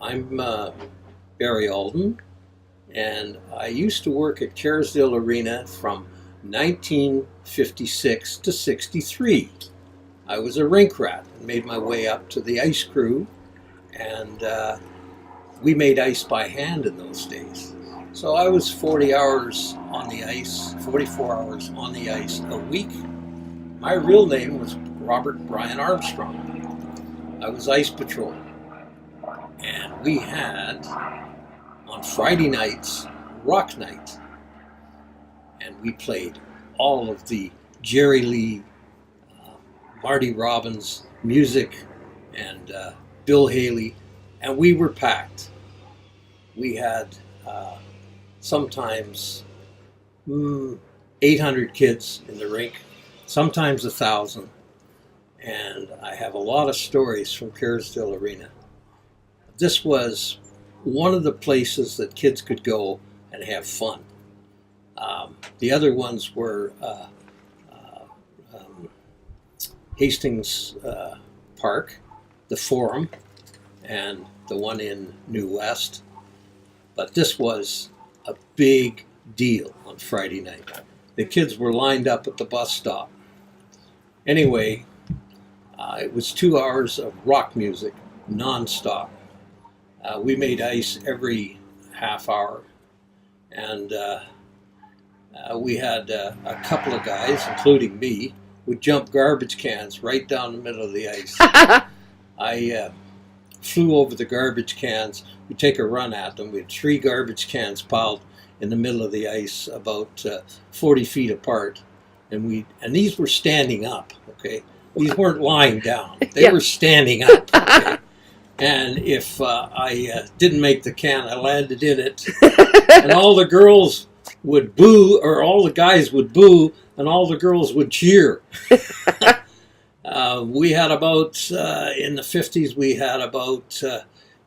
I'm Barrie Alden, and I used to work at Kerrisdale Arena from 1956 to 63. I was a rink rat and made my way up to the ice crew, and we made ice by hand in those days. So I was 40 hours on the ice, 44 hours on the ice a week. My real name was Robert Brian Armstrong. I was ice patrol. And we had, on Friday nights, rock night. And we played all of the Jerry Lee, Marty Robbins music, and Bill Haley. And we were packed. We had sometimes 800 kids in the rink, sometimes 1,000. And I have a lot of stories from Kerrisdale Arena. This was one of the places that kids could go and have fun. The other ones were Hastings Park, the Forum, and the one in New West. But this was a big deal on Friday night. The kids were lined up at the bus stop. Anyway, it was 2 hours of rock music, non-stop. We made ice every half hour, and we had a couple of guys, including me, would jump garbage cans right down the middle of the ice. I flew over the garbage cans. We'd take a run at them. We had 3 garbage cans piled in the middle of the ice, about 40 feet apart, and these were standing up. Okay, these weren't lying down; they were standing up. Okay? And if I didn't make the can, I landed in it. And all the girls would boo, or all the guys would boo, and all the girls would cheer. We had about, in the 50s, we had about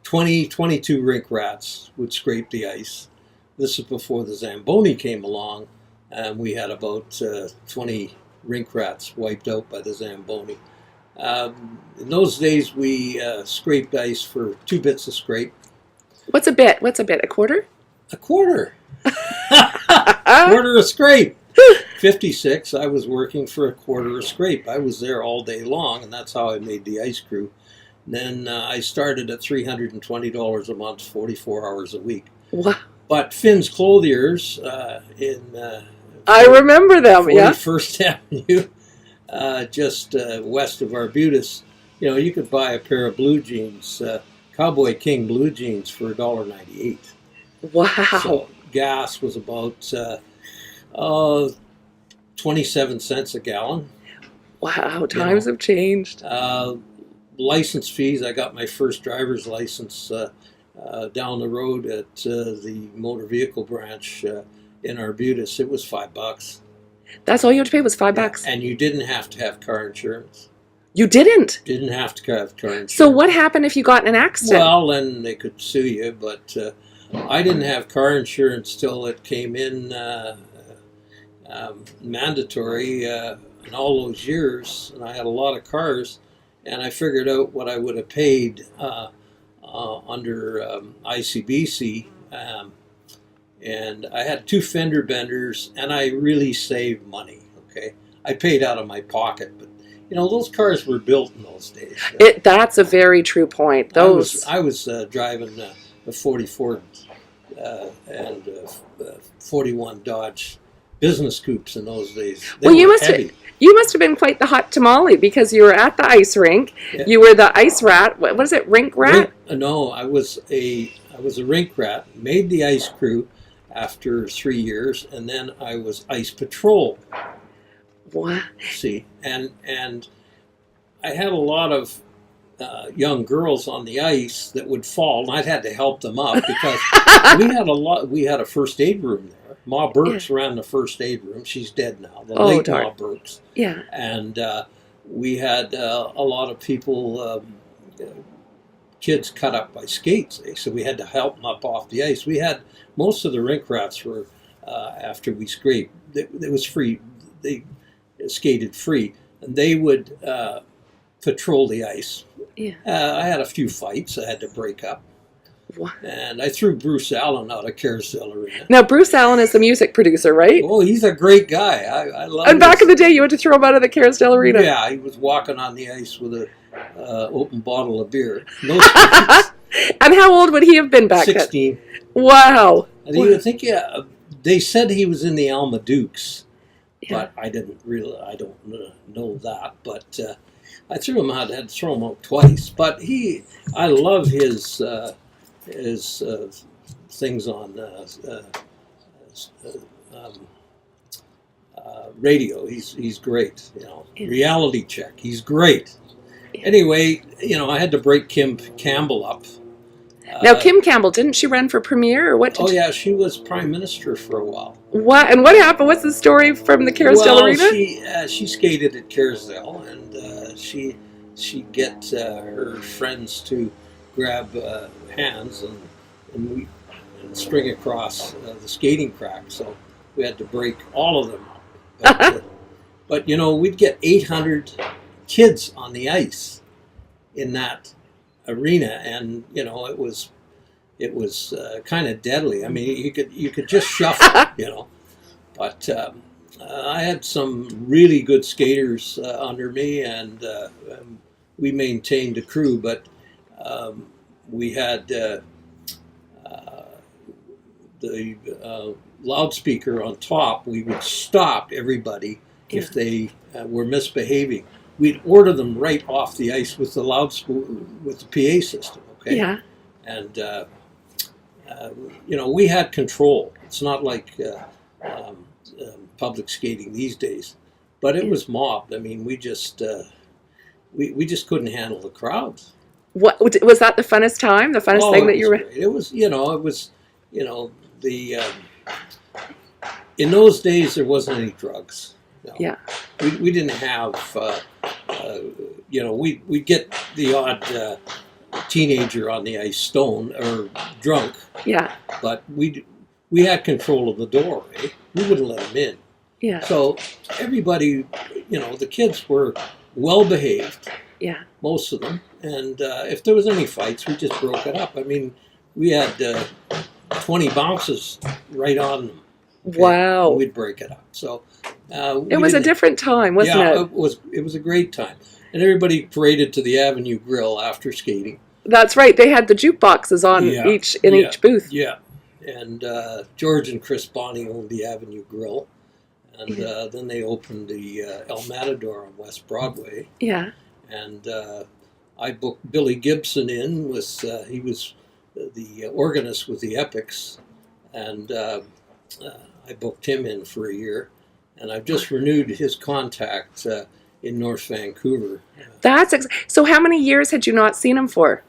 22 rink rats would scrape the ice. This is before the Zamboni came along, and we had about 20 rink rats wiped out by the Zamboni. In those days, we scraped ice for 2 bits a scrape. What's a bit? What's a bit? A quarter? A quarter. Quarter a scrape. 56, I was working for a quarter a scrape. I was there all day long, and that's how I made the ice crew. Then I started at $320 a month, 44 hours a week. Wow. But Finn's Clothiers in I remember them, 41st Avenue, just west of Arbutus, you could buy a pair of blue jeans, Cowboy King blue jeans for $1.98. Wow. So gas was about 27 cents a gallon. Wow, times have changed. License fees, I got my first driver's license down the road at the motor vehicle branch in Arbutus. It was $5. That's all you had to pay was $5. And you didn't have to have car insurance. You didn't? Didn't have to have car insurance. So what happened if you got in an accident? Well, then they could sue you, but I didn't have car insurance till it came in mandatory in all those years, and I had a lot of cars, and I figured out what I would have paid under ICBC, and I had 2 fender benders, and I really saved money. Okay, I paid out of my pocket, but those cars were built in those days. That's a very true point. I was driving a 44 and 41 Dodge business coupes in those days. You must have been quite the hot tamale, because you were at the ice rink. Yeah. You were the ice rat. What is it, rink rat? No, I was a rink rat. Made the ice crew after 3 years, and then I was ice patrol. What? See, and I had a lot of young girls on the ice that would fall, and I'd had to help them up because we had a first aid room there. Ma Burks ran the first aid room. She's dead now. The late darn. Ma Burks. Yeah. And we had a lot of people, kids cut up by skates, so we had to help them up off the ice. We had most of the rink rats were after we scraped. It was free. They skated free, and they would patrol the ice. Yeah. I had a few fights I had to break up. What? And I threw Bruce Allen out of Carousel Arena. Now, Bruce Allen is the music producer, right? Oh, he's a great guy. I love And back in the day, you had to throw him out of the Carousel Arena. Yeah, he was walking on the ice with a open bottle of beer. No skis. And how old would he have been back 16. then? Wow. I think they said he was in the Alma Dukes, Yeah. but I don't know that. But I threw him out. I had to throw him out twice. But I love his things on radio. He's great. Yeah. Reality Check. He's great. Yeah. Anyway, I had to break Kim Campbell up. Now, Kim Campbell, didn't she run for premier or what? Yeah, she was prime minister for a while. What? And what happened? What's the story from the Carousel Arena? She skated at Carousel, and she get her friends to grab hands and string across the skating crack. So we had to break all of them up. But we'd get 800 kids on the ice in that arena, and it was kind of deadly. I mean, you could just shuffle, But I had some really good skaters under me, and we maintained a crew. But we had the loudspeaker on top. We would stop everybody if they were misbehaving. We'd order them right off the ice with the with the PA system. Okay. Yeah. And we had control. It's not like public skating these days, but it was mobbed. I mean, we just couldn't handle the crowds. What was that? The funnest time? The funnest thing that you were? Great. It was the in those days there wasn't any drugs. Yeah. We didn't have we'd get the odd teenager on the ice stoned or drunk. Yeah. But we had control of the door. Eh? We wouldn't let them in. Yeah. So everybody, the kids were well behaved. Yeah. Most of them. And if there was any fights, we just broke it up. I mean, we had 20 bounces right on them. Okay? Wow. And we'd break it up. So it was a different time, wasn't it? It was a great time. And everybody paraded to the Avenue Grill after skating. That's right. They had the jukeboxes on each booth. Yeah. And George and Chris Bonney owned the Avenue Grill. And then they opened the El Matador on West Broadway. Yeah. And I booked Billy Gibson in. He was the organist with the Epics. And I booked him in for a year. And I've just renewed his contact in North Vancouver. So how many years had you not seen him for?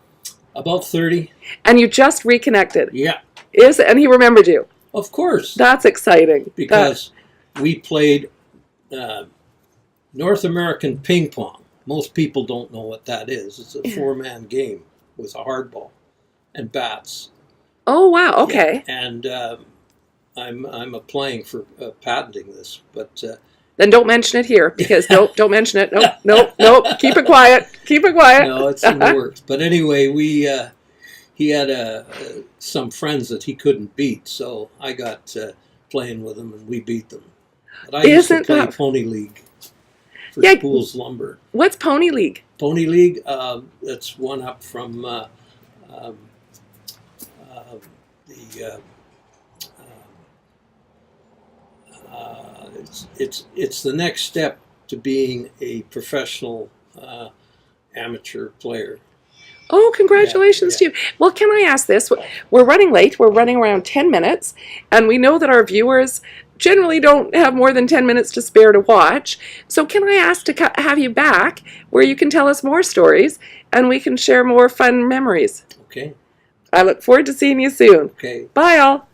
About 30. And you just reconnected? Yeah. And he remembered you? Of course. That's exciting. Because we played North American ping pong. Most people don't know what that is. It's a four-man game with a hardball and bats. Oh, wow. Okay. Yeah. And I'm applying for patenting this, but... then don't mention it here, because don't mention it. Nope. Keep it quiet. No, it's in the works. But anyway, he had some friends that he couldn't beat, so I got playing with him, and we beat them. But I used to play Pony League for Spools Lumber. What's Pony League? Pony League, it's one up from it's the next step to being a professional amateur player. Oh, congratulations to you. Well, can I ask this? We're running late. We're running around 10 minutes, and we know that our viewers generally don't have more than 10 minutes to spare to watch. So can I ask to have you back where you can tell us more stories and we can share more fun memories? Okay. I look forward to seeing you soon. Okay. Bye, all.